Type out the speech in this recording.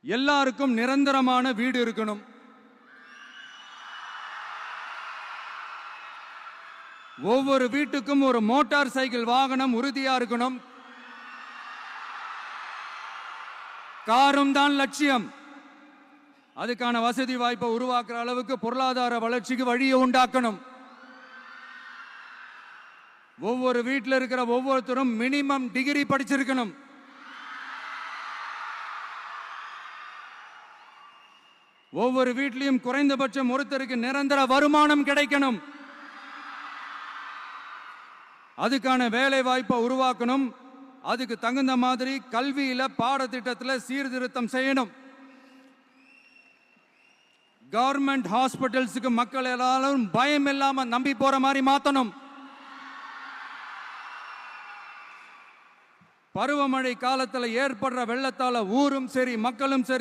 எல்லாருக்கும் நிரந்தரமான வீடு இருக்கணும். ஒவ்வொரு வீட்டுக்கும் ஒரு மோட்டார் சைக்கிள் வாகனம் உறுதியா இருக்கணும். காரும் தான் லட்சியம். அதுக்கான வசதி வாய்ப்பை உருவாக்குற அளவுக்கு பொருளாதார வளர்ச்சிக்கு வழியை உண்டாக்கணும். ஒவ்வொரு வீட்டில் இருக்கிற ஒவ்வொருத்தரும் மினிமம் டிகிரி படிச்சிருக்கணும். ஒவ்வொரு வீட்லையும் குறைந்தபட்சம் ஒருத்தருக்கு நிரந்தர வருமானம் கிடைக்கணும். அதுக்கான வேலை வாய்ப்பை உருவாக்கணும். அதுக்கு தகுந்த மாதிரி கல்வியில பாடத்திட்டத்தில் சீர்திருத்தம் செய்யணும். கவர்மெண்ட் ஹாஸ்பிட்டல்ஸுக்கு மக்கள் எல்லாரும் பயம் இல்லாம நம்பி போற மாதிரி மாத்தணும். பருவமழை காலத்தில் ஏற்படுற வெள்ளத்தால ஊரும் சரி மக்களும் சரி